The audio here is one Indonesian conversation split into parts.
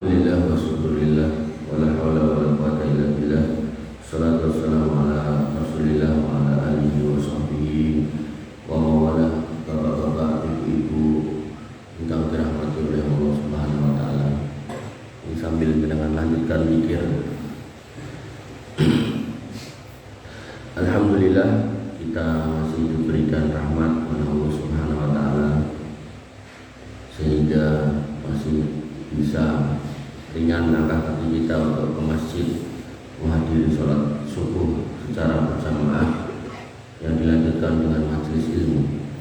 Alhamdulillah wa syukurillah wa la hawla wa la quwwata illa billah. Salatu wassalamu ala Rasulillah wa ala alihi wa sahbihi wa mawala. Bapak-bapak, ibu-ibu yang dirahmati oleh Allah Subhanahu wa taala. Ini sambil dengan lanjutkan zikir. Alhamdulillah kita masih diberikan rahmat oleh Allah Subhanahu wa taala sehingga masih bisa ringan langkah kaki kita untuk ke masjid menghadiri sholat subuh secara berjamaah yang dilanjutkan dengan majelis ilmu.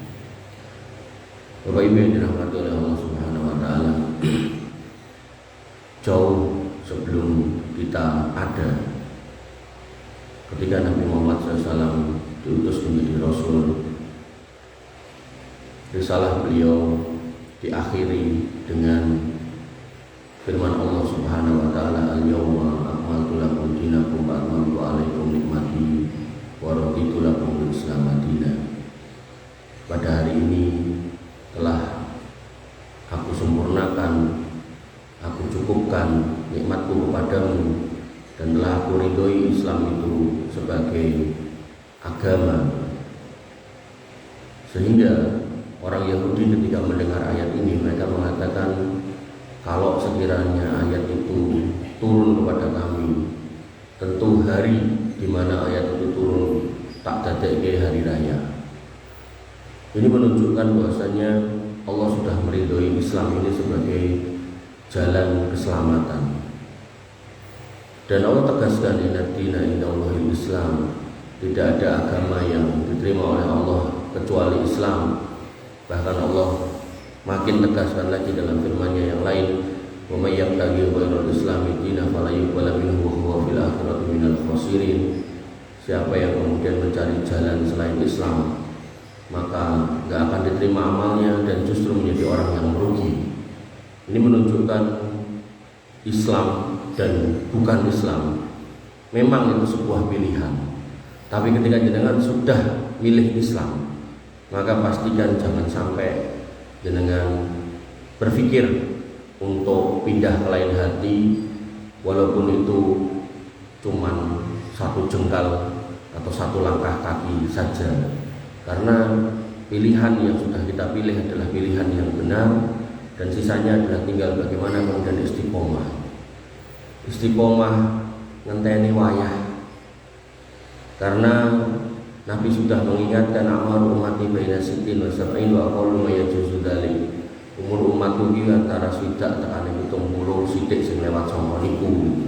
Bapak Ibu yang dirahmati oleh Allah Subhanahu wa taala, jauh sebelum kita ada, ketika Nabi Muhammad SAW diutus menjadi Rasul, risalah beliau diakhiri dengan firman Allah Subhanahu wa taala, al-yawma akmaltu lakum dinakum wa atmamtu 'alaikum nikmati wa raditu lakum al-Islam madina. Pada hari ini telah aku sempurnakan, aku cukupkan nikmatku kepadamu, dan telah aku ridhoi Islam itu sebagai agama. Sehingga orang Yahudi ketika mendengar ayat ini, mereka mengatakan, kalau sekiranya ayat itu turun kepada kami, tentu hari di mana ayat itu turun tak dadekke hari raya. Ini menunjukkan bahwasanya Allah sudah meridhoi Islam ini sebagai jalan keselamatan. Dan Allah tegaskan, inna dina indallahil Islam, tidak ada agama yang diterima oleh Allah kecuali Islam. Bahkan Allah makin tegaskan lagi dalam firman-Nya yang lain, wa may yabtaghi ghairal islami dinan fala yuqbal minhu wa huwa fil akhirati minal khasirin. Siapa yang kemudian mencari jalan selain Islam, maka tidak akan diterima amalnya dan justru menjadi orang yang merugi. Ini menunjukkan Islam dan bukan Islam memang itu sebuah pilihan. Tapi ketika jenengan sudah milih Islam, maka pastikan jangan sampai jenengan berpikir untuk pindah ke lain hati, walaupun itu cuman satu jengkal atau satu langkah kaki saja. Karena pilihan yang sudah kita pilih adalah pilihan yang benar, dan sisanya adalah tinggal bagaimana kemudian istiqomah. Istiqomah ngenteni wayah. Karena Nabi sudah mengingatkan, amar umati baina sittin wa sab'in wa aqallu ma yajuzu dzalik. Umur umatku iki antara swidak tekan 70 sithik sing lewat sanga niku.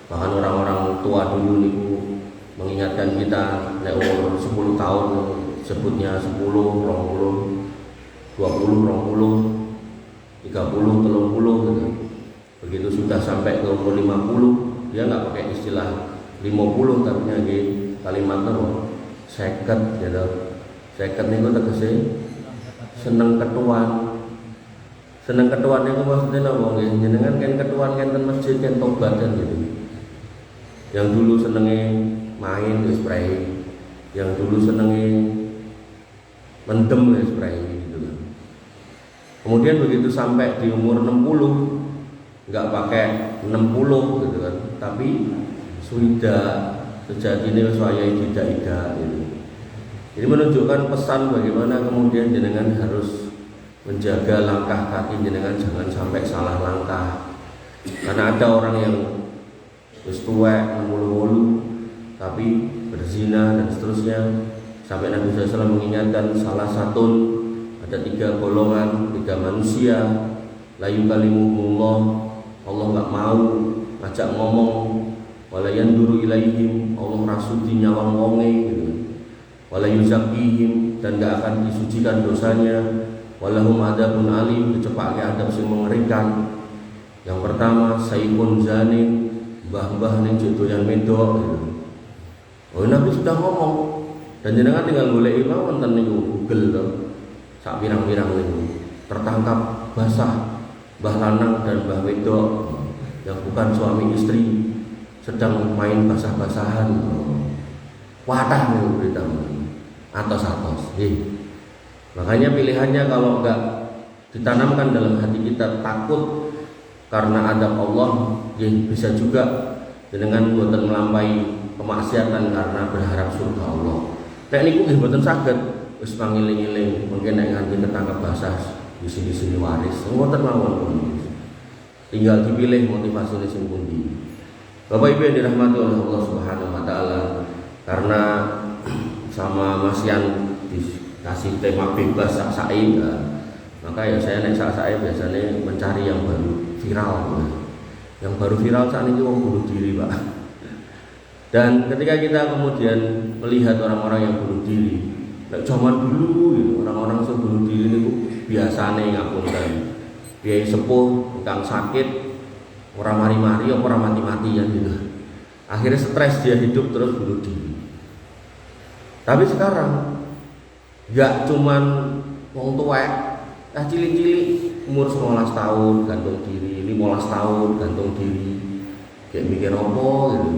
Bahkan orang-orang tua dulu niku mengingatkan kita, nek umur 10 tahun sebutnya 10, 20, 20, 20, 30, 30 gitu. Begitu sudah sampai ke umur 50, dia enggak pakai istilah 50 tapi nggih kalimat terus seket gitu. Seket niku tegese seneng ketuan. Seneng ketuan niku maksudnya napa nggih? Jenengan kan ketuan kan masjid kan tobatan gitu. Yang dulu senenge main wis prei. Yang dulu senenge mendem wis prei gitu kan. Kemudian begitu sampai di umur 60 enggak pakai 60 gitu kan. Tapi sudah sejatinya saya tidak gitu. Ini menunjukkan pesan bagaimana kemudian jenengan harus menjaga langkah kaki jenengan, jangan sampai salah langkah. Karena ada orang yang wis tuwek 60 tapi berzina dan seterusnya. Sampai Nabi SAW mengingatkan salah satu, ada 3 golongan, 3 manusia, la yukallimuhumullah, Allah enggak mau ngajak ngomong, wala yanduru ilaihim, Allah rasudi nyawang wonge gitu. Wala yuzakihim, dan gak akan disucikan dosanya. Walahum adabun alim, kecepake adab sing mengerikan. Yang pertama, sayyibun zanin, mbah-mbah ning doyan medok gitu. Oh, Nabi sudah ngomong, dan jenengan tinggal goleki mawon ten niku Google to. Sak pirang-pirang niku tertangkap basah mbah lanang dan mbah wedok yang bukan suami istri sedang main basah-basahan. Wadah nih berita atos-atos. Makanya pilihannya kalau enggak ditanamkan dalam hati kita takut karena adab Allah, bisa juga dengan boten melampaui kemaksiatan karena berharap surga Allah. Nek niku nggih boten saged, wis pangiling-iling mungkin nek nganti ketangkep basah di sini waris. Ngoten mawon. Tinggal dipilih motivasine sing pundi. Bapak Ibu yang dirahmati oleh Allah Subhanahu wa taala, karena sama Mas Yan dikasih tema bebas sak-sae, maka ya saya nek sak-sae biasanya mencari yang baru viral. Yang baru viral saat ini wong bunuh diri, Pak. Dan ketika kita kemudian melihat orang-orang yang bunuh diri, nek zaman dulu gitu, orang-orang yang bunuh diri itu biasane ngapunten. Biaya sepuh, kang sakit, orang mari-mari, orang mati-matian gitu. Akhirnya stres dia hidup terus bunuh diri. Tapi sekarang gak cuman wong tuwek, cilik-cilik umur 19 tahun gantung diri, 15 tahun gantung diri, kayak mikir apa gitu.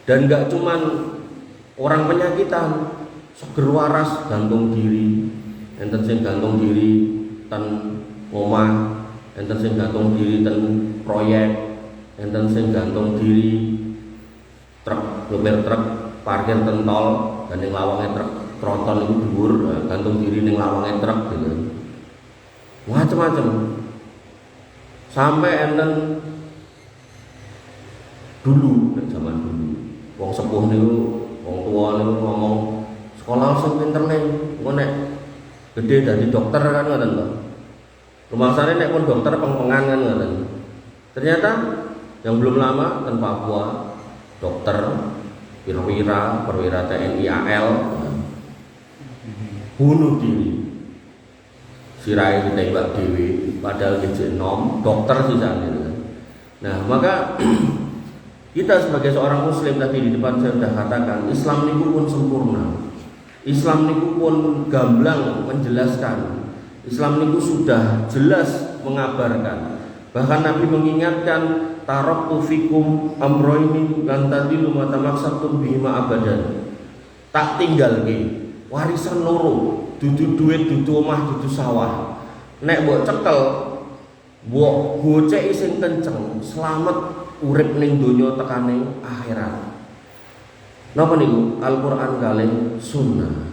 Dan gak cuman orang penyakitan, seger waras gantung diri, enten sing gantung diri ten omah, enten sing gantung diri ten proyek, enten sing gantung diri truk, nyopir truk parkir ten tol, dan ning lawange truk tronton iku dhuwur, gantung diri ning lawange truk gitu. Macam-macam. Sampai enten dulu, zaman dulu, wong sepuh niku, wong tua niku ngomong sekolah sing pinter nih, engko nek gede dadi dokter kan ngoten to. Rumangsane nek pun dokter peng-pengan kan ngoten. Ternyata yang belum lama ten Papua dokter perwira TNI AL bunuh diri. Sirai ditembak dewi, padahal dia nom dokter sisane kan. Nah, maka kita sebagai seorang muslim tadi di depan saya sudah katakan, Islam niku pun sempurna. Islam niku pun gamblang menjelaskan. Islam niku sudah jelas mengabarkan. Bahkan Nabi mengingatkan, taraktu fikum amroini lan tadilu ma tamaksaktum bihima abadan. Tak tinggal ki warisan loro, dudu duit, dudu omah, dudu sawah. Nek mbok cekel, mbok goceki sing kenceng, selamat urip ning donya tekane akhirat. Napa niku? Al-Qur'an kalih sunnah.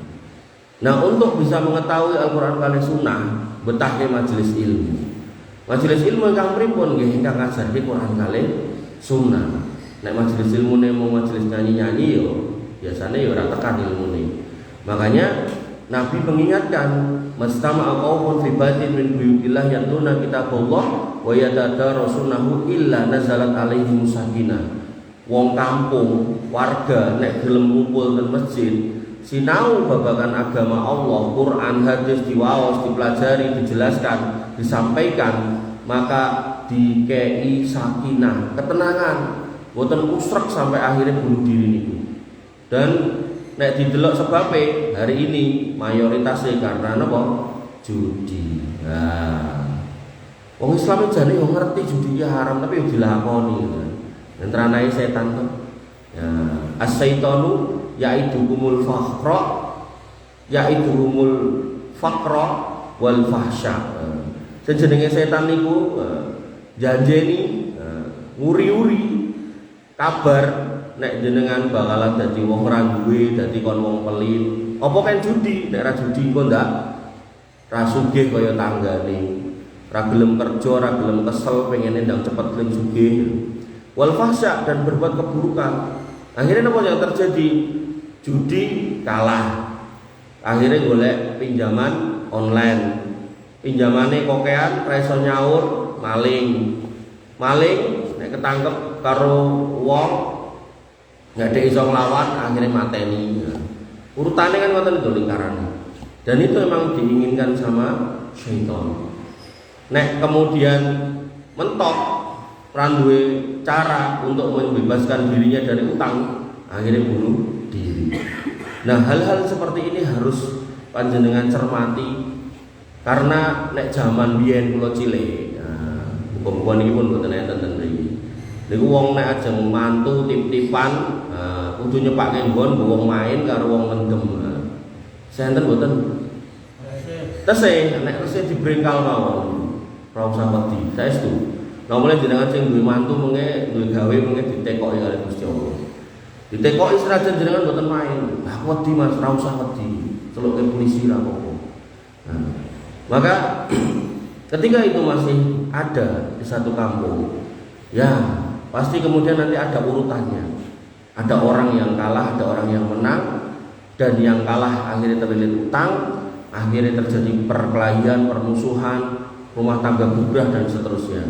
Nah, untuk bisa mengetahui Al-Qur'an kalih sunnah, betahke majelis ilmu. Majelis ilmu ingkang pripun nggih ingkang ngajarke Qur'an kalih sunnah. Nek majelis ilmu mau majelis nyanyi-nyanyi yo biasanya yo ora tekan ilmune. Makanya Nabi mengingatkan, mastama'a qaumun fi baitin min buyutillah yatluna kitaballah wa yatadarasunahu illa nazalat alaihim sakinah. Wong kampung, warga nek gelem ngumpul ten masjid, sinau babagan agama Allah, Quran, hadis diwaos, dipelajari, dijelaskan, disampaikan, maka dikei sakinah, ketenangan, boten usrek sampai akhirnya bunuh diri niku. Dan nek didelok sebabe hari ini mayoritasnya karena napa? Judi. Nah, wong Islam jane yo ngerti judi ya haram tapi yo dilakoni gitu. Entranae setan to. Ya, as-syaitanu yaidukumul faqra wal fahsya. Sejenenge setan niku janjeni nguri-uri kabar nek jenengan bakalan dadi wong ora duwe, dadi kon wong pelit. Apa kan judi? Nek ra judi engko ndak ra sugih kaya tanggane. Ra gelem kerja, ra gelem kesel, pengene ndang cepet ling sugih. Wal fahsya, dan berbuat keburukan. Akhirnya apa yang terjadi? Judi kalah. Akhirnya golek pinjaman online. Pinjamane kokean, ra iso nyaur, maling. Maling nek ketangkep karo wong nggak ada iso nglawan, akhirnya mateni. Urutannya kan ngoten itu lingkarannya. Dan itu memang diinginkan sama syaitan. Nek kemudian mentok randuwe cara untuk membebaskan dirinya dari utang, akhirnya bunuh diri. Nah, hal-hal seperti ini harus panjenengan cermati, karena nek zaman biyen kula cilik, hukum-hukum ini pun boten enten ten mriki. Niku wong nek ajeng mantu tip-tipan, kudu nyepake nggon wong main karo wong mendem. Senten boten? Tesih, nek tesih dibrengkal mawon. Ora usah wedi, saestu. Nah mulai jenengan sing duwe mantu mengke duwe gawe mengke ditekoki kali Gusti Allah. Ditekoki senajan jenengan mboten main. Aku wedi Mas, ora usah wedi. Celuke polisi ra apa-apa. Nah, maka ketika itu masih ada di satu kampung, ya pasti kemudian nanti ada urutannya. Ada orang yang kalah, ada orang yang menang, dan yang kalah akhirnya terlilit utang, akhirnya terjadi perkelahian, permusuhan, rumah tangga bubrah dan seterusnya.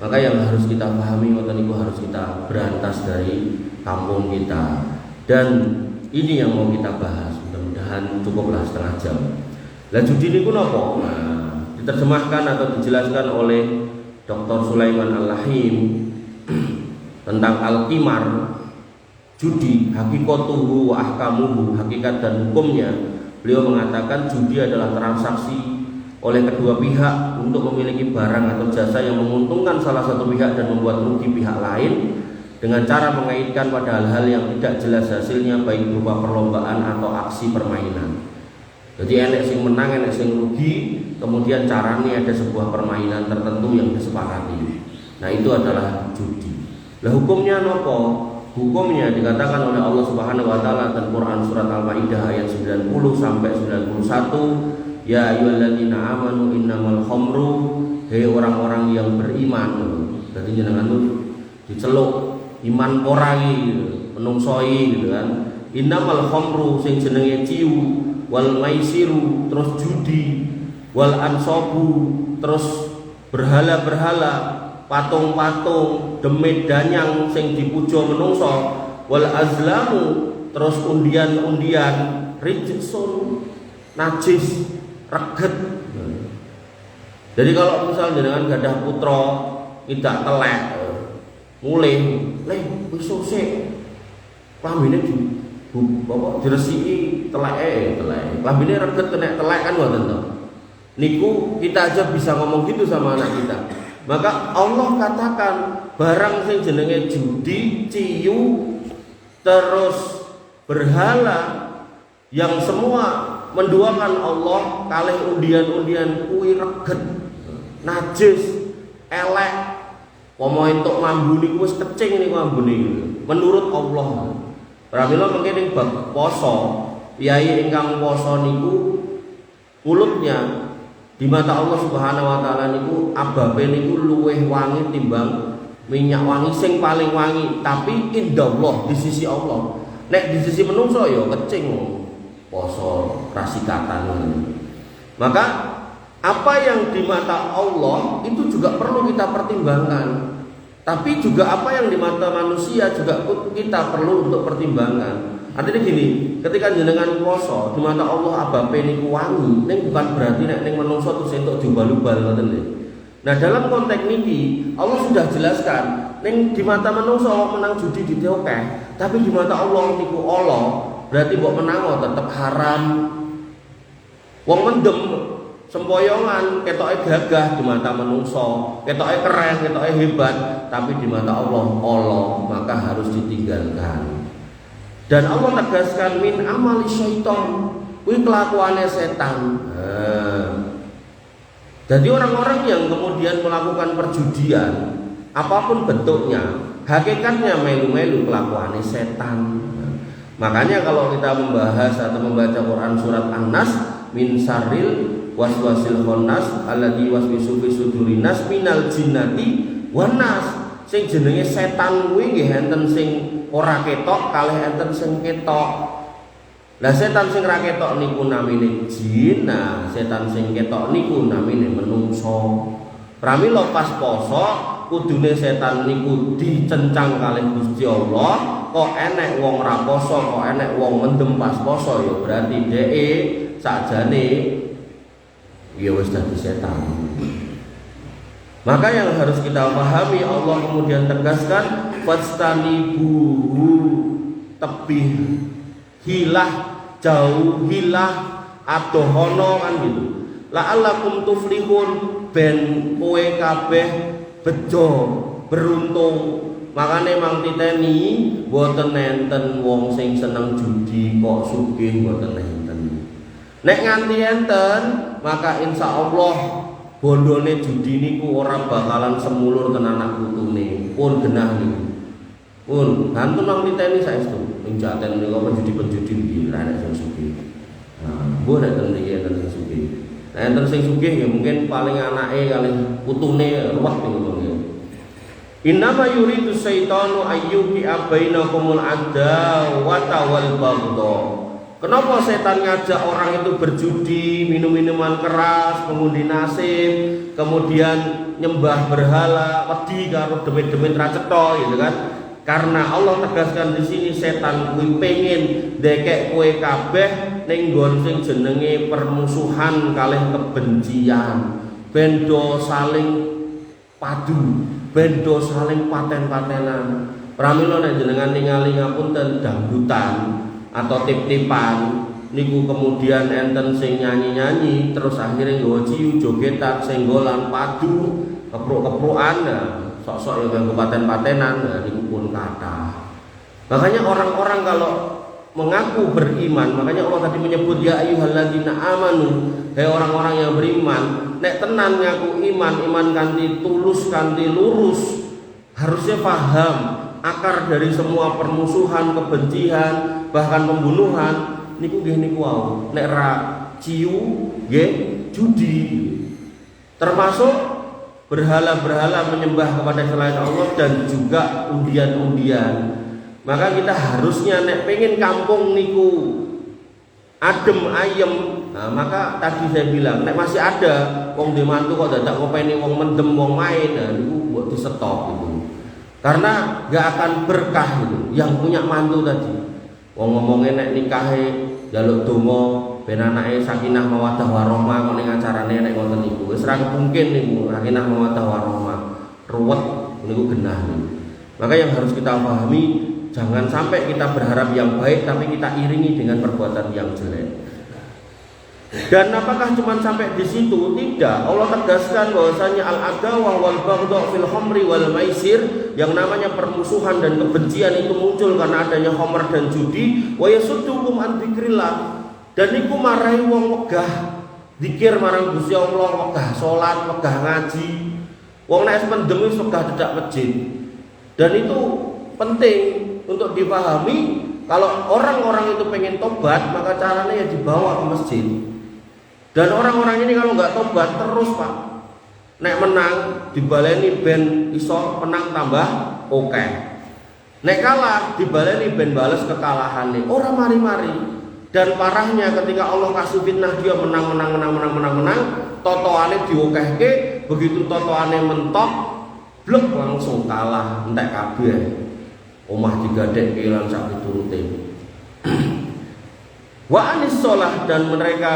Maka yang harus kita pahami waktu itu harus kita berantas dari kampung kita. Dan ini yang mau kita bahas. Mudah-mudahan cukuplah setengah jam. Lah judi niku napa? Nah, diterjemahkan atau dijelaskan oleh Dr. Sulaiman Al-Lahim tentang Al-Qimar, judi, hakikatuhu wa ahkamuhu, hakikat dan hukumnya. Beliau mengatakan judi adalah transaksi oleh kedua pihak untuk memiliki barang atau jasa yang menguntungkan salah satu pihak dan membuat rugi pihak lain dengan cara mengaitkan pada hal-hal yang tidak jelas hasilnya, baik berupa perlombaan atau aksi permainan. Jadi enek sing menang, enek sing rugi, kemudian caranya ada sebuah permainan tertentu yang disepakati. Nah itu adalah judi. Lah hukumnya nopo? Hukumnya dikatakan oleh Allah Subhanahu wa taala dalam Quran surat Al-Maidah ayat 90 sampai 91, ya ayyuhalladzina amanu innamal khamru, hei orang-orang yang beriman. Berarti jenengan tuh diceluk iman orai menungsoi gitu kan. Innamal khamru sing jenenge ciu, wal maisiru terus judi, wal ansobu terus berhala-berhala, patung-patung, demit danyang sing dipuja menungso, wal azlamu terus undian-undian, rijsun najis, reget. Jadi kalau misalnya dengan gadah putra tidak telek, mulai, wis sik, klambine diresiki teleke, klambine reget kena telek kan ngoten to. Niku kita aja bisa ngomong gitu sama anak kita. Maka Allah katakan barang sing jenenge judi, ciyu, terus berhala yang semua menduakan Allah kalih undian-undian kuwi reget, najis, elek. Pomo entuk mambu niku wis kecing niku mambune menurut Allah. Pramila mengke ning bab poso, piyai ingkang poso niku mulutnya di mata Allah Subhanahu wa taala niku ababe niku luweh wangi timbang minyak wangi sing paling wangi, tapi indallah di sisi Allah. Nek di sisi menungso ya kecing poso rasikatan. Maka apa yang di mata Allah itu juga perlu kita pertimbangkan. Tapi juga apa yang di mata manusia juga kita perlu untuk pertimbangkan. Artinya gini, ketika jenengan poso di mata Allah abape niku wangi, ning bukan berarti nek ning menungso terus entuk diubal-ubal ngoten lho. Nah, dalam konteks niki Allah sudah jelaskan, ning di mata menungso menang judi diteokeh, tapi di mata Allah niku Allah. Berarti mbok menang tetap haram. Wong mendem sempoyongan ketoke gagah di mata menungso, ketoke keren, ketoke hebat, tapi di mata Allah maka harus ditinggalkan. Dan Allah tegaskan min amali syaitan, kuwi kelakuane setan. Jadi orang-orang yang kemudian melakukan perjudian apapun bentuknya, hakikatnya melu-melu kelakuane setan. Makanya kalau kita membahas atau membaca Quran surat An-Nas, min sarril waswasil khannas alladzi waswisu fi sudurin nas minal jinnati wan nas. Sing jenenge setan kuwi nggih enten sing ora ketok kalih enten sing ketok. Lah setan sing ra ketok niku namine jin, nah setan sing ketok niku namine menungso. Pramila pas poso kudune setan niku dicencang kalih Gusti Allah. Kok enek wong ra poso, kok enek wong mendem pas poso, ya berarti dheke sakjane ya wis dadi setan. Maka yang harus kita pahami, Allah kemudian tegaskan fastanibuhu, tebih, hilah, jauhilah, adohono kan gitu. La'allakum tuflihun, ben kowe kabeh bejo beruntung. Makane mang titeni mboten enten wong sing seneng judi kok sugih, mboten enten. Nek nganti enten, maka insya Allah bondone judi niku ora bakalan semulur ten anak putune. Pun genah niku. Pun gantun nang niteni saestu. Ning Jaten niku penjudi-penjudi iki ra nek sing sugih. Nah, mbok nek ten iki enten sing sugih. Nah, enten sing sugih ya mungkin paling anake kali putune ruwet niku ya. Innama yuridu syaitanu ayyuki bainakumul adawata wal baghdha. Kenapa setan ngajak orang itu berjudi, minum minuman keras, mengundi nasib, kemudian nyembah berhala, wedi karo demit-demit ra cetha gitu kan? Karena Allah tegaskan di sini setan kuwi pengen dekek kowe kabeh ning nggon sing jenenge permusuhan kalih kebencian, bendo saling padu, bendo saling paten-patenan. Pramila nek jenengan ningali ngapunten dangdutan atau tip-tipan niku kemudian enten sing nyanyi-nyanyi terus akhirnya nggawa ciu jogetan senggolan padu kepruk-keprukan sok-sok yang paten-patenan niku pun kata. Makanya orang-orang kalau mengaku beriman, makanya Allah tadi menyebut ya ayyuhalladzina amanu, hai orang-orang yang beriman, nek tenan ngaku iman kanthi tulus kanthi lurus, harusnya paham akar dari semua permusuhan, kebencian, bahkan pembunuhan niku nggih niku wau. Nek ra ciu nggih judi. Termasuk berhala-berhala menyembah kepada selain Allah dan juga undian-undian. Maka kita harusnya nek pengen kampung niku adem ayem, nah, maka tadi saya bilang nek masih ada wong di mantu kok dadak ngopeni wong mendem wong main, nah niku buat di stop gitu. Karena gak akan berkah gitu. Yang punya mantu tadi wong ngomongin nek nikahe njaluk donga ben anake sakinah mawaddah warahmah kok ning acarane nek ngoten niku wis ra mungkin niku sakinah mawaddah warahmah ruwet niku genah niku. Maka yang harus kita pahami, jangan sampai kita berharap yang baik tapi kita iringi dengan perbuatan yang jelek. Dan apakah cuma sampai di situ? Tidak. Allah tegaskan bahwasanya al-adawah wal baghdha fil khamri wal maisir, yang namanya permusuhan dan kebencian itu muncul karena adanya khamr dan judi. Wa yasuddukum an dzikrillah, dan iku marahi wong wegah zikir marang Gusti Allah, wegah salat, wegah ngaji. Wong nek mendem wis wegah dadak masjid. Dan itu penting untuk dipahami. Kalau orang-orang itu pengen tobat, maka caranya ya dibawa ke masjid. Dan orang-orang ini kalau nggak tobat terus pak, nek menang dibaleni ben iso menang tambah oke. Nek kalah dibaleni ben bales kekalahan nih. Orang mari-mari. Dan parahnya ketika Allah kasih fitnah dia menang, totoane diokehke, begitu totoane mentok, blek langsung kalah, entek kabeh. Omah digadekke lan sak piturute. Wa anis shalah, dan mereka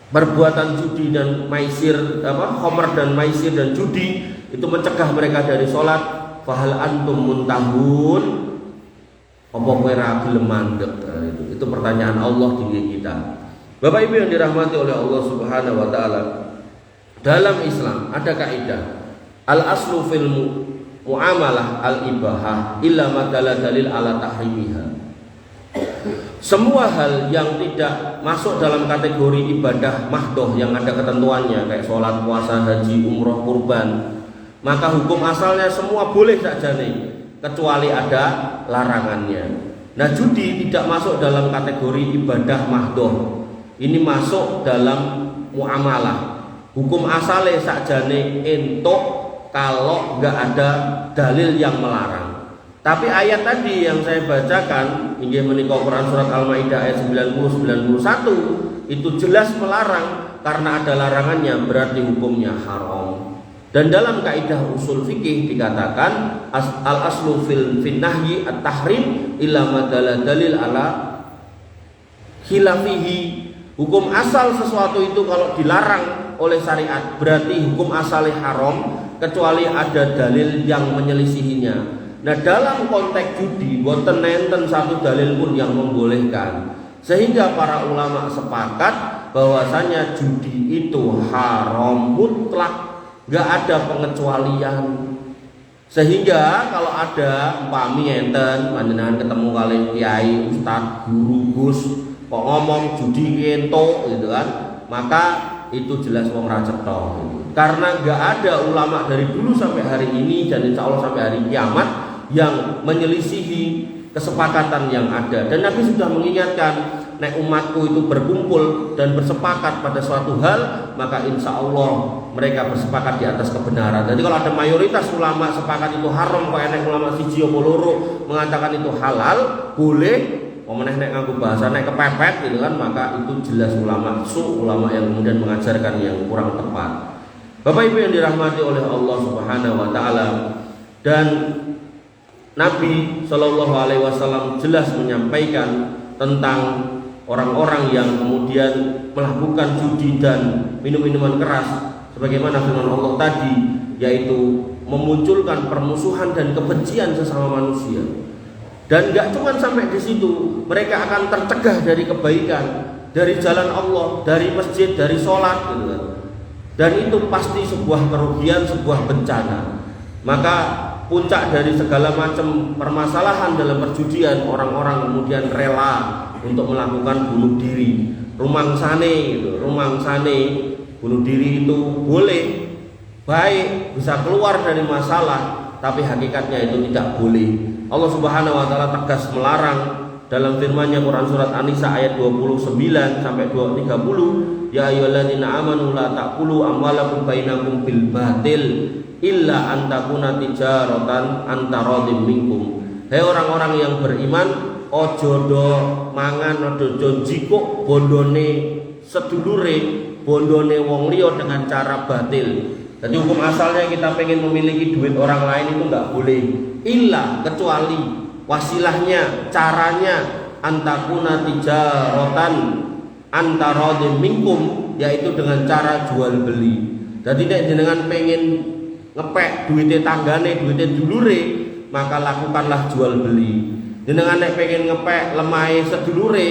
perbuatan judi dan maisir, khamr dan maisir dan judi itu mencegah mereka dari sholat. Fahal antum muntahun, apa kowe ra gelem mandeg? Itu pertanyaan Allah tinggi kita. Bapak Ibu yang dirahmati oleh Allah Subhanahu wa taala, dalam Islam ada kaidah al aslu fil muamalah al ibahah illa ma dalil ala tahrimiha. Semua hal yang tidak masuk dalam kategori ibadah mahdoh yang ada ketentuannya kayak sholat, puasa, haji, umroh, kurban, maka hukum asalnya semua boleh saja nih, kecuali ada larangannya. Nah judi tidak masuk dalam kategori ibadah mahdoh, ini masuk dalam muamalah. Hukum asalnya sakjane entuk kalau nggak ada dalil yang melarang. Tapi ayat tadi yang saya bacakan, inggih menika Quran surat Al-Maidah ayat 90-91, itu jelas melarang. Karena ada larangannya berarti hukumnya haram. Dan dalam kaidah usul fikih dikatakan al-aslu fil nahyi at-tahrim illa ma dalil ala khilafihi. Hukum asal sesuatu itu kalau dilarang oleh syariat berarti hukum asalnya haram kecuali ada dalil yang menyelisihinya. Nah dalam konteks judi boten nenten satu dalil pun yang membolehkan, sehingga para ulama sepakat bahwasanya judi itu haram mutlak, nggak ada pengecualian. Sehingga kalau ada umpami enten panjenengan ketemu kali kiai, ustaz, guru, gus kok ngomong judi ento gitu kan, maka itu jelas wong ra cetha. Karena nggak ada ulama dari dulu sampai hari ini dan insya Allah sampai hari kiamat yang menyelisihi kesepakatan yang ada. Dan Nabi sudah mengingatkan, nek umatku itu berkumpul dan bersepakat pada suatu hal, maka insya Allah mereka bersepakat di atas kebenaran. Jadi kalau ada mayoritas ulama sepakat itu haram, kok enek ulama siji apa loro mengatakan itu halal, boleh, meneh nek nganggo bahasa nek kepepet gitu kan, maka itu jelas ulama ulama yang kemudian mengajarkan yang kurang tepat. Bapak Ibu yang dirahmati oleh Allah Subhanahu wa taala, dan Nabi Shallallahu alaihi wasallam jelas menyampaikan tentang orang-orang yang kemudian melakukan judi dan minum-minuman keras sebagaimana firman Allah tadi, yaitu memunculkan permusuhan dan kebencian sesama manusia. Dan gak cuma sampai di situ, mereka akan tercegah dari kebaikan, dari jalan Allah, dari masjid, dari sholat gitu kan. Dan itu pasti sebuah kerugian, sebuah bencana. Maka puncak dari segala macam permasalahan dalam perjudian, orang-orang kemudian rela untuk melakukan bunuh diri. Rumangsane gitu, rumangsane bunuh diri itu boleh, baik, bisa keluar dari masalah, tapi hakikatnya itu tidak boleh. Allah Subhanahu wa taala tegas melarang dalam firman-Nya Quran surat An-Nisa ayat 29 sampai 30, ya ayyuhalladzina amanu la taqulu amwalakum bainakum bil batil illa an takuna tijaratan antaradhim minkum. Hei orang-orang yang beriman, ojo do mangan, ojo do jikuk bondone sedulure, bondone wong liya dengan cara batil. Jadi hukum asalnya kita pengen memiliki duit orang lain itu enggak boleh, illa kecuali wasilahnya, caranya antakuna tijaratan antaradhim minkum, yaitu dengan cara jual beli. Jadi nek jenengan pengen ngepek duitnya tanggane, duitnya dulure, maka lakukanlah jual beli. Jenengan nek pengen ngepek lemahe sedulure,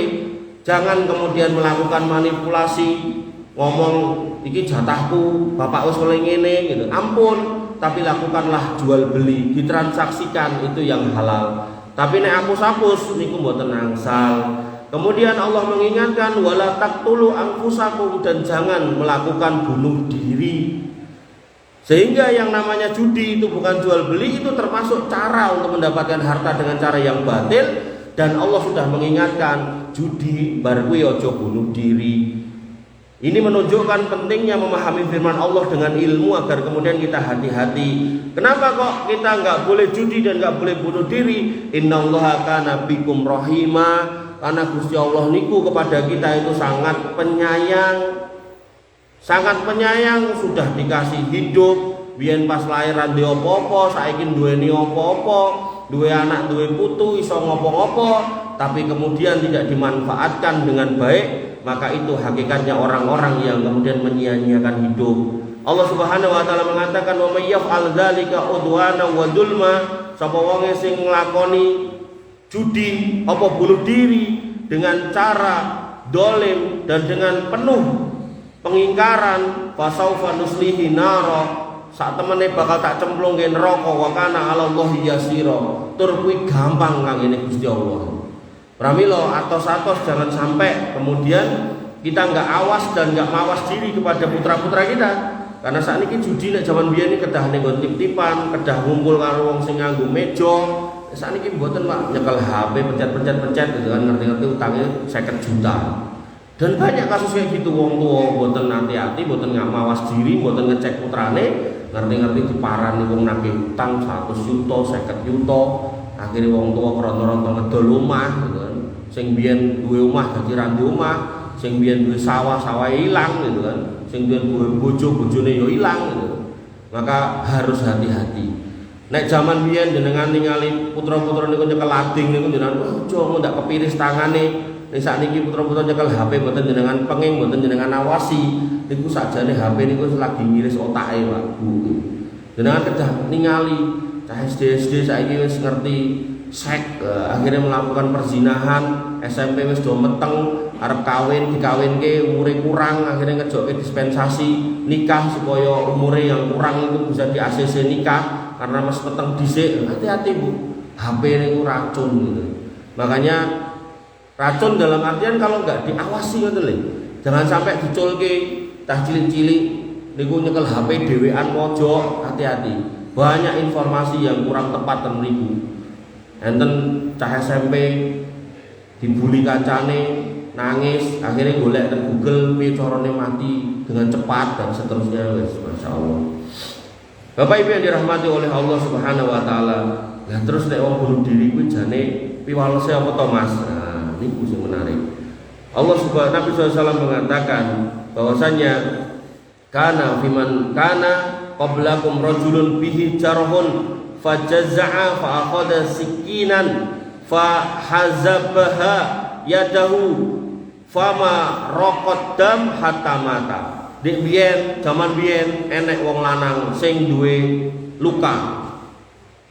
jangan kemudian melakukan manipulasi, ngomong iki jatahku, bapak wis oleh ngene gitu. Ampun, tapi lakukanlah jual beli, ditransaksikan, itu yang halal. Tapi nek apus-apus niku mboten angsal. Kemudian Allah mengingatkan wala taqtulu anfusakum, dan jangan melakukan bunuh diri. Sehingga yang namanya judi itu bukan jual beli, itu termasuk cara untuk mendapatkan harta dengan cara yang batil. Dan Allah sudah mengingatkan judi bar kuwi aja bunuh diri. Ini menunjukkan pentingnya memahami firman Allah dengan ilmu agar kemudian kita hati-hati. Kenapa kok kita nggak boleh judi dan nggak boleh bunuh diri? Innallaha kana bikum rahima, karena Gusti Allah niku kepada kita itu sangat penyayang. Sangat penyayang, sudah dikasih hidup, biyen pas lahiran duwe apa-apa, saiki duweni apa-apa, duwe anak, duwe putu, iso ngopo-ngopo, tapi kemudian tidak dimanfaatkan dengan baik. Maka itu hakikatnya orang-orang yang kemudian menyia-nyiakan hidup. Allah Subhanahu wa taala mengatakan wa may yaf'al dzalika udwana wa dzulma, sapa wong sing nglakoni judi apa bunuh diri dengan cara dolim dan dengan penuh pengingkaran, fasaufa nuslihi nara, sak temene bakal tak cemplungke neraka, wa kana 'alallahi yasira. Tur kuwi gampang kangge Gusti Allah. Pramila atos-atos jangan sampai kemudian kita nggak awas dan nggak mawas diri kepada putra-putra kita. Karena saat ini judi nek zaman biyen iki kedah ning tip-tipan, kedah ngumpul karo wong sing nganggo meja. Saat ini mboten Pak, nyekel HP pencet-pencet gitu kan, ngerti-ngerti utangnya 50 juta. Dan banyak kasus kayak gitu, wong tua mboten hati-hati, mboten nggak mawas diri, mboten ngecek putrane, ngerti-ngerti diparani wong nagih utang 100 juta, 50 juta. Akhirnya wong tua keronto-ronto ngedol omah gitu kan. Sing biyen duwe omah dadi ra duwe omah, sing biyen duwe sawah ilang gitu kan. Sing biyen duwe bojo-bojone yo ilang gitu. Maka harus hati-hati. Nek zaman biyen jenengan ningali putra-putra niku nyekel lading niku jenengan ojo ndak kepiris tangane. Nek sakniki putra-putra nyekel HP mboten jenengan penging, mboten jenengan awasi. Niku sakjane HP niku lagi ngiris otake Pak Bu. Jenengan kedah ningali SD saiki wis ngerti seks, akhirnya melakukan perzinahan, SMP wis do meteng, arep kawin dikawinke umure kurang, akhirnya ngejokke dispensasi nikah supaya umure yang kurang itu bisa di ACC nikah karena mas meteng dhisik. Hati-hati Bu, HP niku racun gitu. Makanya racun dalam artian kalau nggak diawasi ngoten lho. Jangan sampai diculke tah cilik-cilik niku nyekel HP dhewean mojo, hati-hati. Banyak informasi yang kurang tepat ten niku. Enten cah SMP dibully kancane, nangis, akhirnya golek di Google piye carane mati dengan cepat dan seterusnya, wes masyaallah. Bapak Ibu yang dirahmati oleh Allah Subhanahu wa taala. Lah terus nek wong bunuh diri kuwi jane piwalese apa to Mas? Nah, niku sing menarik. Allah Subhanahu Nabi SAW mengatakan bahwasanya kana fiman kana qablakum rajulun bihi jarhun fajazza'a fa akhadha sikinan fa hazabaha yadahu fama raqad dam hatta mata. Dik biyen zaman biyen enek wong lanang sing duwe luka.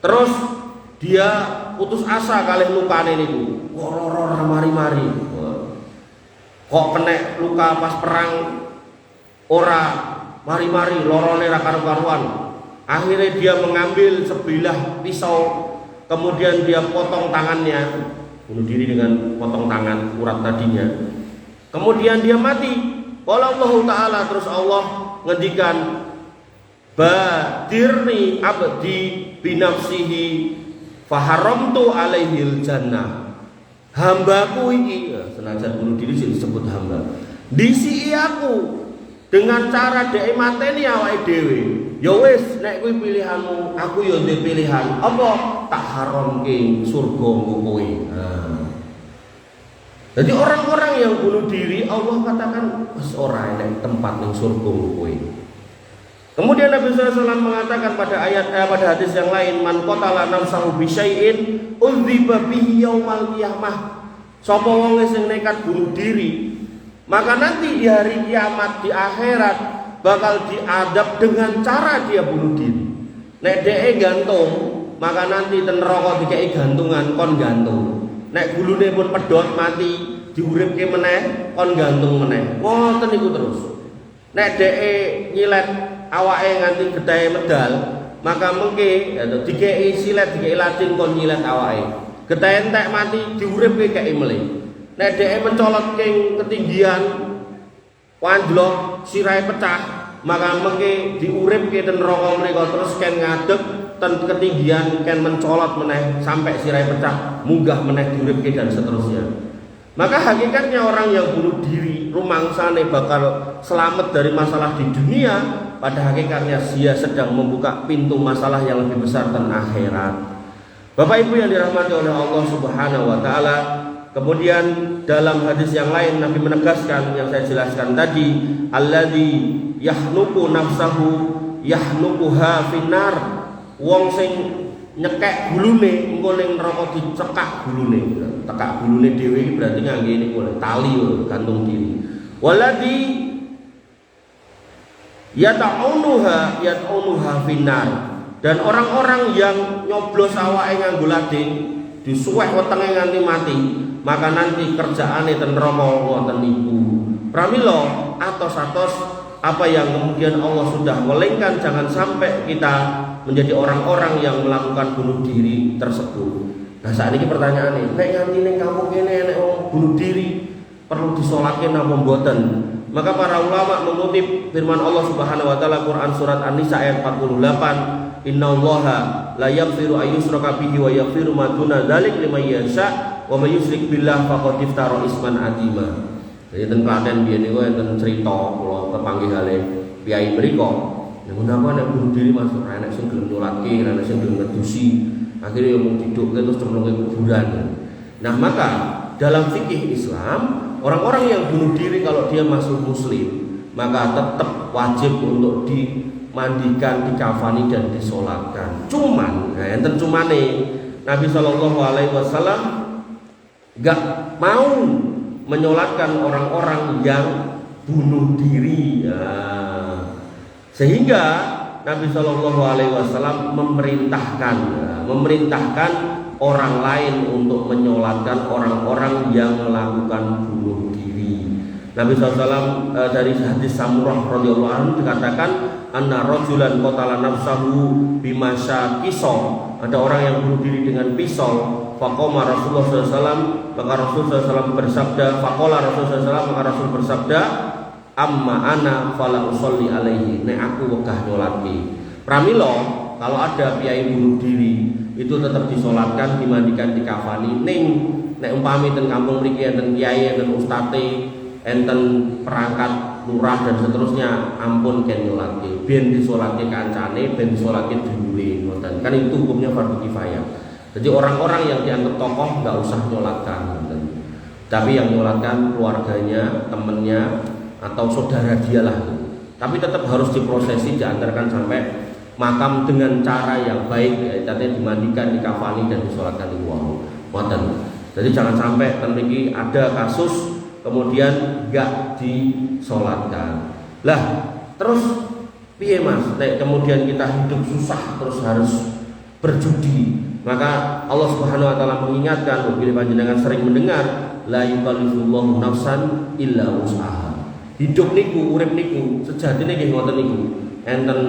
Terus dia putus asa kalih lukane niku. Loro mari-mari. Kok kena luka pas perang ora mari-mari lorone ra karu-karuan. Akhirnya dia mengambil sebilah pisau, kemudian dia potong tangannya, bunuh diri dengan potong tangan urat tadinya. Kemudian dia mati. Qala Allah Ta'ala, terus Allah ngendikan badirni abdi binafsihi faharamtu alaihil jannah. Hambaku iki, senajan bunuh diri disebut hamba, disi aku dengan cara dhek mateni awake dhewe. Ya wis, nek kuwi pilihanmu, aku ya ndek pilihan. Apa? Tak haramke surga kowe. Jadi orang-orang yang bunuh diri Allah katakan wis ora enek tempat ning surga kowe. Kemudian Nabi SAW mengatakan pada pada hadis yang lain, man qatala nafsahu bi syai'in udziba bihi yaumal qiyamah. Sapa wong sing nekat bunuh diri, maka nanti di hari kiamat di akhirat bakal diadab dengan cara dia bunuh diri. Nek dhek gantung, maka nanti ten neraka dikei gantungan kon gantung. Nek gulune pun pedhot mati, diuripke meneh kon gantung meneh. Ngoten niku terus. Nek dhek nyilet awake nganti gedhahe medal, maka mengke dikei silet dikei lading kon nyilet awake. Gedhahe entek mati diuripke kei melih. Nek dhek mencolot king ketinggian wanjlok sirahe pecah, maka mengke diuripke ten neraka mriku terus ken ngadeg ten ketinggian ken mencolot meneh sampai sirahe pecah, munggah meneh diuripke dan seterusnya. Maka hakikatnya orang yang bunuh diri rumangsane bakal selamat dari masalah di dunia, pada hakikatnya dia sedang membuka pintu masalah yang lebih besar dan akhirat. Bapak Ibu yang dirahmati oleh Allah Subhanahu wa taala, kemudian dalam hadis yang lain Nabi menegaskan yang saya jelaskan tadi, alladzi yahnuku nafsahu yahnukuha finnar. Wong sing nyekek gulune engko ning neraka dicekak gulune. Tekak gulune dhewe iki berarti ngangge niku tali gantung diri. Walladzi yata'unuha finnar. Dan orang-orang yang nyoblos awake nganggo lading disuwek wetenge nganti mati, maka nanti kerjaane ten neraka wonten niku. Pramila atos-atos apa yang kemudian Allah sudah melengkan, jangan sampai kita menjadi orang-orang yang melakukan bunuh diri tersebut. Nah saat ini pertanyaannya, nek nganti ning kampung kene nek wong bunuh diri perlu disolake napa mboten? Maka para ulama mengutip firman Allah Subhanahu wa taala Quran surat An-Nisa ayat 48, innallaha la yaghfiru ayyushraka bihi wa yaghfiru ma duna dzalik liman yasha wa may yusyrik billah faqad iftara isman adzima. Jadi ten Klaten biyen niku enten crita kula kepanggih kalih piyai mriku. Nek menapa nek bunuh diri masuk enek sing gelem nyolatke, enek sing gelem ngedusi, akhirnya mung didukke terus cemplunge kuburan. Nah, maka dalam fikih Islam, orang-orang yang bunuh diri kalau dia masuk muslim, maka tetap wajib untuk dimandikan, dikafani dan disolatkan. Cuman, nah enten cumane Nabi SAW gak mau menyolatkan orang-orang yang bunuh diri. Nah, sehingga Nabi SAW memerintahkan orang lain untuk menyolatkan orang-orang yang melakukan bunuh diri. Nabi SAW dari hadis Samurah radhiyallahu anhu dikatakan, anna rajulan qatala nafsahu bimasya kisah. Ada orang yang bunuh diri dengan pisau. Faqama Rasulullah SAW, maka Rasulullah SAW bersabda, faqala Rasulullah SAW, maka Rasul bersabda, amma ana fala usolli alaihi, nek aku wegah nyolatke. Pramila kalau ada piyai bunuh diri itu tetap disolatkan, dimandikan, dikafani. Ning nek umpami ten kampung mriki enten kiai, enten ustate, enten perangkat lurah dan seterusnya, ampun ken nyolatke, ben disolatke kancane, ben disolatke dulure, ngoten. Kan itu hukumnya fardu kifayah. Jadi orang-orang yang dianggap tokoh nggak usah nyolatkan, ngoten. Tapi yang nyolatkan keluarganya, temennya, atau saudara dialah. Tapi tetap harus diprosesi, diantarkan sampai makam dengan cara yang baik, artinya dimandikan, dikafani dan disolatkan di wau. Jadi jangan sampai memiliki ada kasus kemudian enggak disolatkan. Lah, terus piye Mas? Nek kemudian kita hidup susah terus harus berjudi. Maka Allah Subhanahu wa taala mengingatkan, bila panjenengan sering mendengar la yukallifullahu nafsan illa wus'aha. Hidup niku, urip niku, sejatine nggih ngoten niku. Enten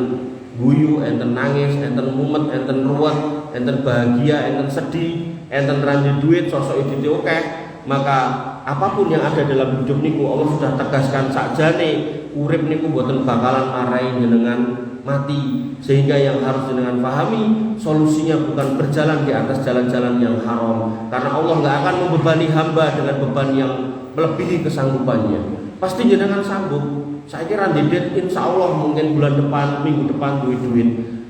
guyu, enten nangis, enten mumet, enten ruwet, enten bahagia, enten sedih, enten ranjit duit, sosok itu akeh. Maka apapun yang ada dalam hidup niku Allah sudah tegaskan sakjane urip niku mboten bakalan marai jenengan mati. Sehingga yang harus jenengan pahami, solusinya bukan berjalan di atas jalan-jalan yang haram. Karena Allah enggak akan membebani hamba dengan beban yang melebihi kesanggupannya. Pasti jenengan sanggup. Saya kira didet insya Allah mungkin bulan depan, minggu depan duit.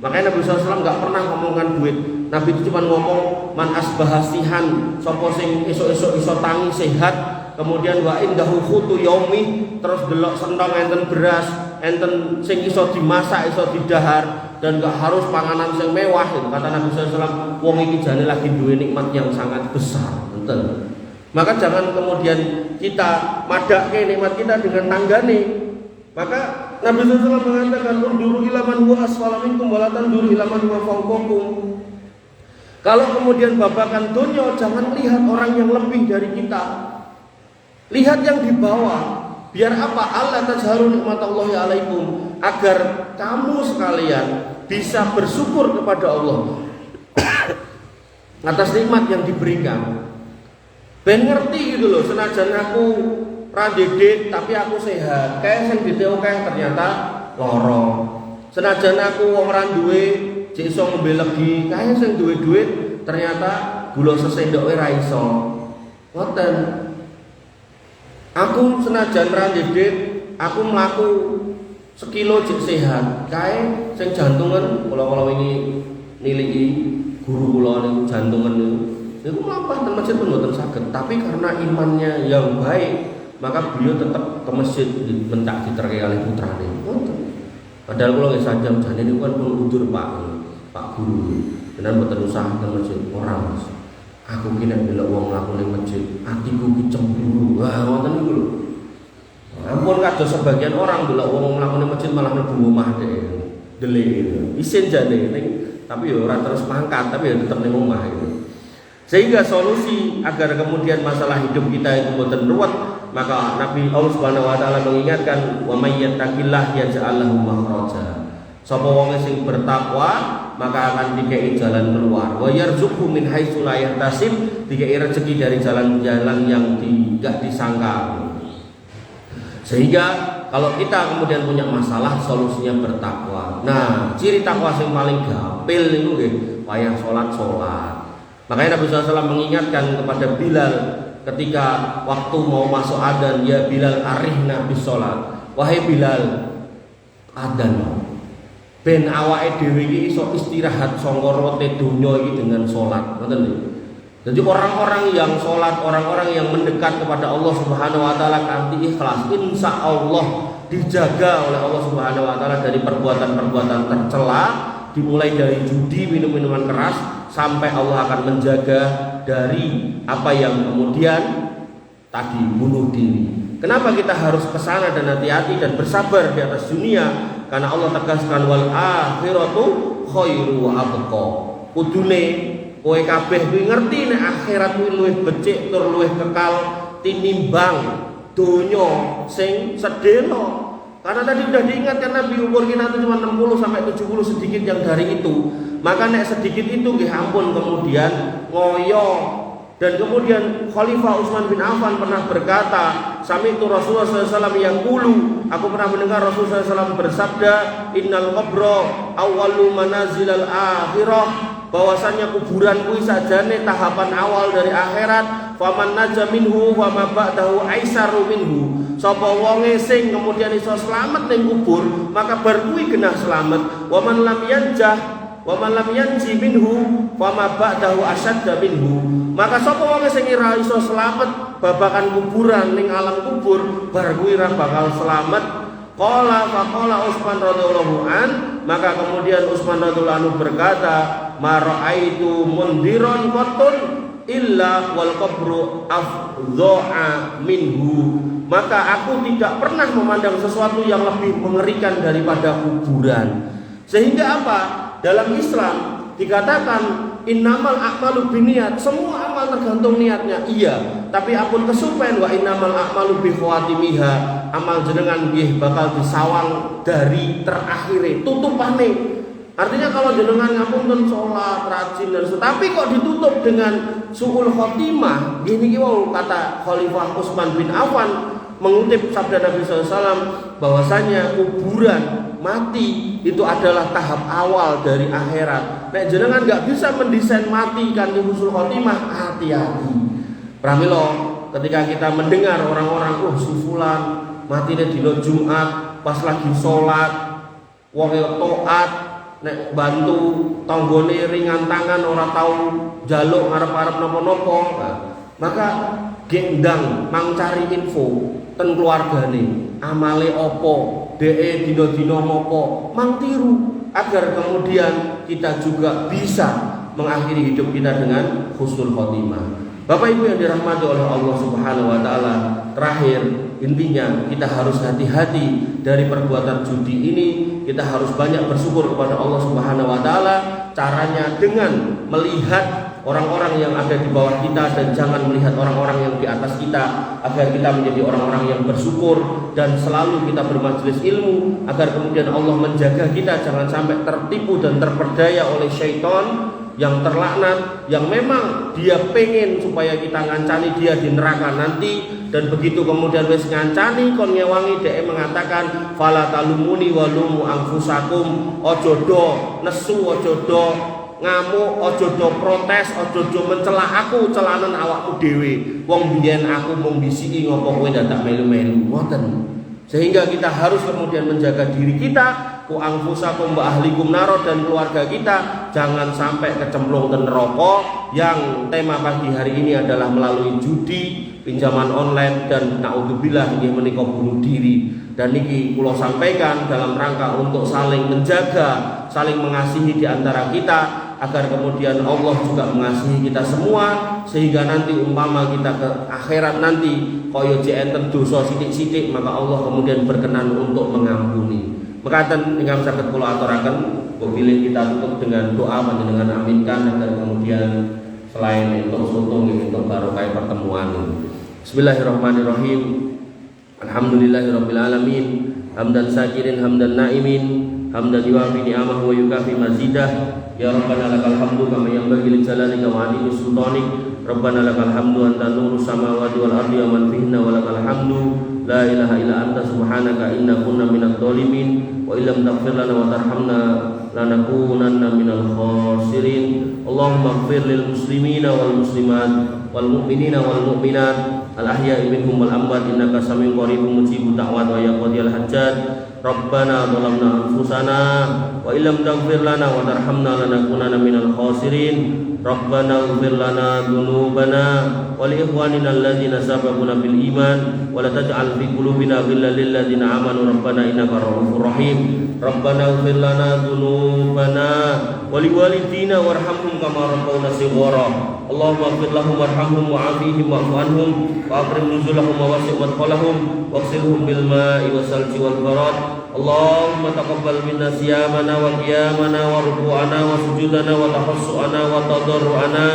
Makanya Nabi SAW nggak pernah ngomongkan duit. Nabi itu cuma ngomong man asbahasihan, sopo sing esok iso tangi sehat. Kemudian wa indahu khutu yaumi, terus delok sentong enten beras, enten sing iso dimasak, iso didahar, dan nggak harus panganan sing mewah. Kata Nabi SAW, wong iki jane lagi duwe nikmat yang sangat besar. Enten. Maka jangan kemudian kita madake nikmat kita dengan tanggane. Maka Nabi SAW mengatakan unduru ila man huwa asfala minkum wa la tanduru ila man huwa fawqakum. Kalau kemudian babakan dunia, jangan lihat orang yang lebih dari kita. Lihat yang di bawah. Biar apa? Allah tajharu nikmatallahi alaikum, agar kamu sekalian bisa bersyukur kepada Allah atas nikmat yang diberikan. Ben ngerti gitu loh, senajan aku radedit tapi aku sehat. Kayak sing dite akeh ternyata lara. Senajan aku wong ra duwe jek iso ngombe legi, kayak sing duwe duit ternyata gula sesendoke ra iso. Ngoten. Aku senajan radedit, aku mlaku sekilo jek sehat. Kayak sing jantungan kula wingi niliki guru kula niku jantungan niku. Niku mlampah teng masjid pun mboten saged, tapi karena imannya yang baik, maka beliau tetap ke masjid mentak diterke kalih putrane. Padahal kula nggih sajam jane niku kan pun undur Pak Guru. Tenan mboten usah teng masjid ora Mas. Aku ki nek delok wong mlaku ning masjid, atiku ki cemburu. Wah, ngoten niku lho. Ampun kados sebagian orang delok wong mlaku ning masjid malah mlebu omah dhek. Delik. Isin jane ning tapi ya ora terus mangkat, tapi ya tetep ning omah gitu. Sehingga solusi agar kemudian masalah hidup kita itu boten ruwet, maka Nabi Allah Subhanahu wa taala mengingatkan wa may yattaqillah yaj'al lahu makhraja. Sapa wong sing bertakwa maka akan dikei jalan keluar. Wa yarzuqhu min haitsu la yahtasib, dikei rezeki dari jalan-jalan yang tidak disangka. Sehingga kalau kita kemudian punya masalah, solusinya bertakwa. Nah, ciri takwa yang paling gampil niku nggih wayah salat. Makanya Nabi SAW mengingatkan kepada Bilal ketika waktu mau masuk adzan, ya Bilal arihna bis sholat. Wahai Bilal, adzan ben awake dhewe iki iso istirahat saka rote donya iki dengan sholat. Ngoten lho. Jadi orang-orang yang sholat, orang-orang yang mendekat kepada Allah Subhanahu wa taala kanthi ikhlas, insya Allah dijaga oleh Allah Subhanahu wa taala dari perbuatan-perbuatan tercela, dimulai dari judi, minum-minuman keras, sampai Allah akan menjaga dari apa yang kemudian tadi bunuh diri. Kenapa kita harus kesana dan hati-hati dan bersabar di atas dunia? Karena Allah tegaskan wal akhiratu khairu wa abqa. Kudune kowe kabeh kuwi ngerti nek akhirat kuwi luwih becik tur luwih kekal tinimbang donya sing sedhela. Karena tadi sudah diingatkan Nabi umur kita itu cuma 60 sampai 70 sedikit yang dari itu. Maka nek sedikit itu nggih ampun kemudian ngoyo Dan kemudian Khalifah Utsman bin Affan pernah berkata, sami'tu Rasulullah SAW yang qulu, aku pernah mendengar Rasulullah SAW bersabda, innal qabra awwalu manazilal akhirah, bahwasannya kuburan kuwi sajane tahapan awal dari akhirat. Faman naja minhu wa ma ba'dahu aisaru minhu, sapa wonge sing kemudian iso slamet ning kubur, maka bar kuwi genah slamet. Wa man lam yanji minhu wa ma ba'dahu asadda minhu, maka sapa wonge sing ora iso slamet babakan kuburan ning alam kubur, bar kuwi ora bakal slamet. Qala faqala Utsman radhiyallahu an, maka kemudian Utsman radhiyallahu anhu berkata, ma ra'aitu mundiron qatun illa wal qabru afdha'a minhu, maka aku tidak pernah memandang sesuatu yang lebih mengerikan daripada kuburan. Sehingga apa? Dalam Islam dikatakan innamal a'malu binniyat, semua amal tergantung niatnya. Iya, tapi apun kesupen wa innamal a'malu bi khawatimiha, amal jenengan nggih bakal disawang dari terakhire, tutupane. Artinya kalau jenengan ngapunten salat rajin dan tapi kok ditutup dengan suul khotimah, gini wow, kata Khalifah Utsman bin Affan mengutip sabda Nabi SAW bahwasanya kuburan mati itu adalah tahap awal dari akhirat. Nek jenengan nggak bisa mendesain mati kan di husnul khotimah, hati-hati. Pramila ketika kita mendengar orang-orang si fulan matine dina Jumat pas lagi sholat, wong taat, nek bantu tanggane ringan tangan ora tau njaluk ngarep-arep napa-napa, maka gendang mang cari info ten keluargane, amale apa, dhek dina-dina napa, mang tiru agar kemudian kita juga bisa mengakhiri hidup kita dengan husnul khotimah. Bapak Ibu yang dirahmati oleh Allah Subhanahu wa taala, terakhir intinya kita harus hati-hati dari perbuatan judi ini. Kita harus banyak bersyukur kepada Allah Subhanahu wa taala. Caranya dengan melihat orang-orang yang ada di bawah kita dan jangan melihat orang-orang yang di atas kita, agar kita menjadi orang-orang yang bersyukur dan selalu kita bermajelis ilmu, agar kemudian Allah menjaga kita jangan sampai tertipu dan terperdaya oleh syaitan yang terlaknat, yang memang dia pengen supaya kita ngancani dia di neraka nanti. Dan begitu kemudian wis ngancani kon ngewangi, dhek mengatakan fala talumuni walumu anfusakum, ojo do nesu, ojo do ngamuk, ojo do protes, ojo do mencela aku, celanan awakmu dhewe. Wong biyen aku mung bisiki ngopo kowe dadak melu-melu, ngoten. Sehingga kita harus kemudian menjaga diri kita, ku anfusakum wa ahlikum naro, dan keluarga kita jangan sampai kecemplung ke neraka. Yang tema pagi hari ini adalah melalui judi, pinjaman online, dan naudzubillah ini menika bunuh diri. Dan niki kula sampaikan dalam rangka untuk saling menjaga, saling mengasihi di antara kita, agar kemudian Allah juga mengasihi kita semua, sehingga nanti umpama kita ke akhirat nanti kaya enten dosa sithik-sithik, maka Allah kemudian berkenan untuk mengampuni. Mekaten ingkang saged kula aturaken, pilih kita tutup dengan doa panjenengan aminkan agar kemudian selain untuk soto untuk barokah pertemuan. Bismillahirrahmanirrahim. Alhamdulillahirabbil alamin, hamdan syakirin hamdan naimin, hamdan yuwafi ni'amahu wa yukafi mazidah. Ya Rabbana lakal hamdu kama yanbaghi li jalalika wa 'azimi sultanik. Rabbana lakal hamdu anta nurus samawati wal ardi wa man fihinna wa lakal hamdu la ilaha illa anta subhanaka inna kunna minadh dhalimin wa illam taghfir lana wa tarhamna lanakunanna minal khasirin. Allahumma ighfir lil muslimina wal muslimat wal mu'minina wal mu'minat al ahya'i minhum wal amwat innaka samiun qaribun mujibud da'wat wa ya qadiyal hajat. Rabbana zalamna anfusana wa illam taghfir lana wa tarhamna lanakunanna minal khasirin. Rabbana ighfir lana dhunubana wa li ikhwanina alladhina sabaquna bil iman wa la taj'al fi qulubina ghillan lil ladzina amanu rabbana innaka ra'ufur rahim. Rabbana ighfir lana dhunubana wa li walidina warhamhum kama rabbawna shighara. Allahumma ighfir lahum warhamhum wa'afihim wa'fu anhum wa akrim nuzulahum wa wasi' madkhalahum waghsilhum bil ma'i wasalji wal barad. Allahumma taqabbal minna siyamana wa qiyamana wa ruku'ana wa sujudana wa tahassu'ana wa tadarru'ana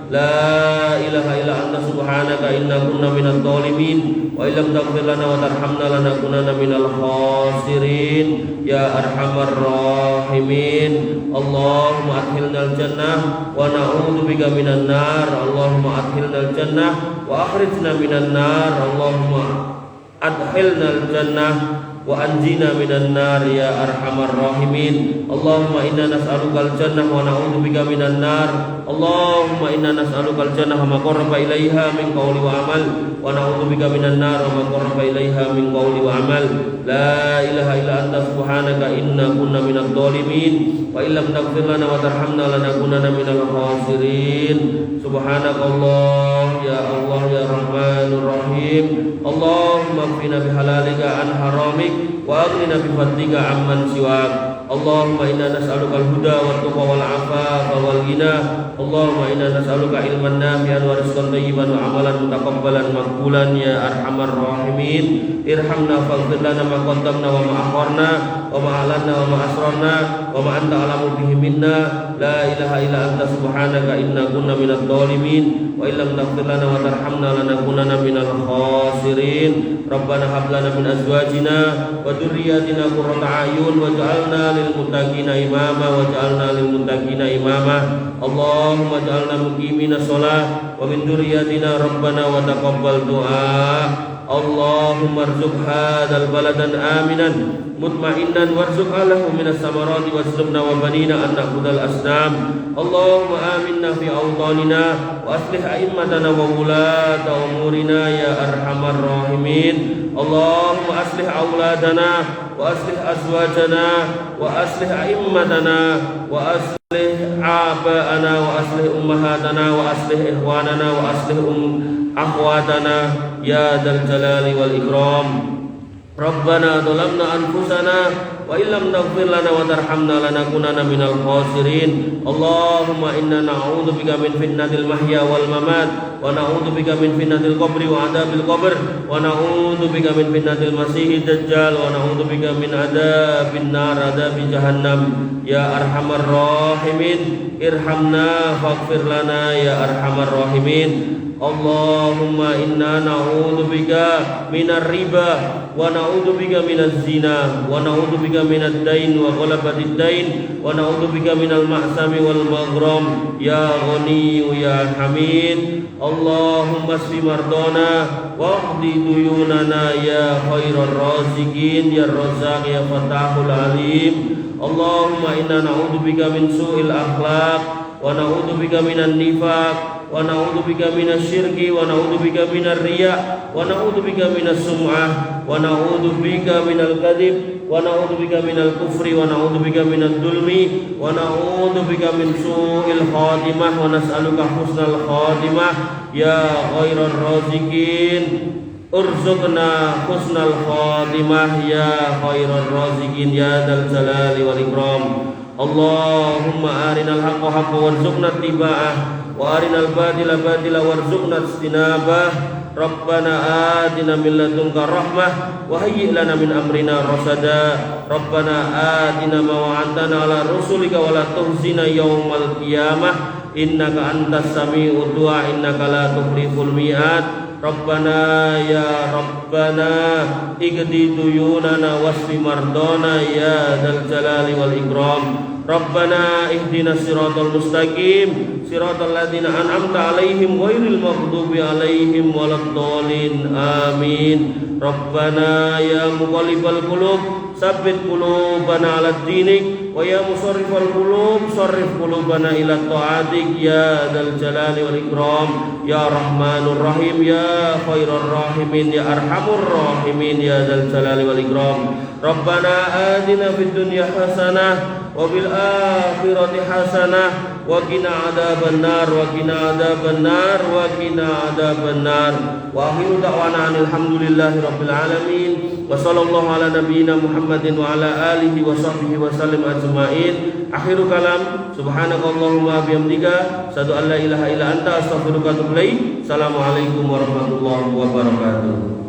La ilaha illa anta subhanaka inna kunna minadh dhalimin wa illam taghfir lana wa tarhamna lanakunanna minal khasirin ya arhamar rahimin. Allahumma adkhilnal jannah wa na'udzubika minan nar. Allahumma adkhilnal jannah wa akhrijna minan nar. Allahumma adkhilnal jannah wa anjina minan nar ya arhamar rahimin. Allahumma inna nas'alukal jannah wa na'udzubika minan nar. Allahumma inna nas'alukal jannah wa ma qarraba ilaiha min qawli wa amal wa na'udzubika minan nar wa ma qarraba ilaiha min qawli wa amal. La ilaha illa anta subhanaka inna kunna minadh dhalimin wa illam taghfir lana wa tarhamna lanakunanna minal khasirin. Subhanakallah ya Allah ya Rahmanur Rahim. Allahumma qina bihalalika an haramik wa aghnina bi fadlika amman siwak. Allahumma inna nas'alukal huda wat tuqa wal afafa wal ghina. Allahumma inna nas'aluka ilman nafi'an wa rizqan thayyiban wa amalan mutaqabbalan maqbulan ya arhamar rahimin. Irhamna faghfir lana ma qaddamna wa ma akharna wa ma alanna wa ma asrarna wa ma anta alamu bihi minna. La ilaha illa anta subhanaka inna kunna minadh dhalimin wa illam taghfir lana wa tarhamna lanakunanna minal khasirin. Rabbana hab lana min azwajina wa dhurriyyatina qurrata a'yun waj'alna lil muttaqina imama waj'alna lil muttaqina imama. Allahumma ij'alna muqimina shalah wa min dhurriyyatina rabbana wa taqabbal du'a. Allahumma arzuq hadzal baladan aminan mutma'innan warzuq lahu minas samarati wasrubna wa banina an na'budal asnam. Allahumma aminna fi awtanina wa aslih a'immatana wa wulata umurina ya arhamar rahimin. Allahumma aslih auladana wa aslih azwajana wa aslih a'immatana wa aslih aba'ana wa aslih ummahatana wa aslih ikhwanana wa aslih akhwatana ya dzal jalali wal ikram. Rabbana dhalamna anfusana wa illam taghfir lana wa tarhamna lanakunanna minal khasirin. Allahumma inna na'udzubika min fitnatil mahya wal mamat wa na'udzubika min fitnatil qabri wa adzabil qabr wa na'udzubika min fitnatil masiihid dajjal wa na'udzubika min adzabin nar adzabi jahannam ya arhamar rahimin. Irhamna faghfir lana ya arhamar rahimin. Allahumma inna na'udzubika minar riba wa na'udzubika minaz zina wa na'udzubika minad dain wa ghalabatid dain wa na'udzubika minal ma'sami wal maghram ya ghani ya hamid. Allahumma shfi mardana wa qdi duyunana ya khairar raziqin ya razzaq ya fatahul alim. Allahumma inna na'udzubika min su'il akhlaq wa na'udzubika minan nifaq wa na'udzubika minasyirki wa na'udzubika minar riya wa na'udzubika minas sum'ah wa na'udzubika minal kadhib wa na'udzubika minal kufri wa na'udzubika minadh dhulmi wa na'udzubika min su'il khatimah wa nas'aluka husnal khatimah ya khairar raziqin. Urzuqna husnal khatimah ya khairar raziqin ya dzal jalali wal ikram. Allahumma arinal haqqa haqqan warzuqna ittiba'ah wa arinal batila batila warzuqna ijtinabah. Rabbana atina min ladunka rahmah wa hayyi' lana min amrina rasada. Rabbana atina ma wa'adtana ala rusulika wa la tuhzina yaumal qiyamah innaka antas sami'ud du'a innaka la tukhliful mi'ad. Rabbana ya Rabbana igdi duyunana wasfi mardana ya dzal jalali wal ikram. Rabbana ihdinas siratal mustaqim siratal ladzina an'amta 'alaihim ghairil maghdubi 'alaihim waladdallin amin. Rabbana ya muqallibal qulub tsabbit qulubana 'ala dinik wa ya musarrifal qulub sarrif qulubana ila ta'atik ya dzal jalali wal ikram ya rahmanur rahim ya khairar rahimin ya arhamur rahimin ya dzal jalali wal ikram. Rabbana atina fid dunya hasanah wa fil akhirati hasanah wa qina adzabannar wa qina adzabannar wa qina adzabannar. Wa akhiru da'wana alhamdulillahi rabbil alamin wa sallallahu ala nabiyyina Muhammadin wa ala alihi wa sahbihi wa sallim ajma'in. Akhiru kalam subhanakallahumma bihamdika asyhadu an la ilaha illa anta astaghfiruka wa atubu ilaik. Assalamualaikum warahmatullahi wabarakatuh.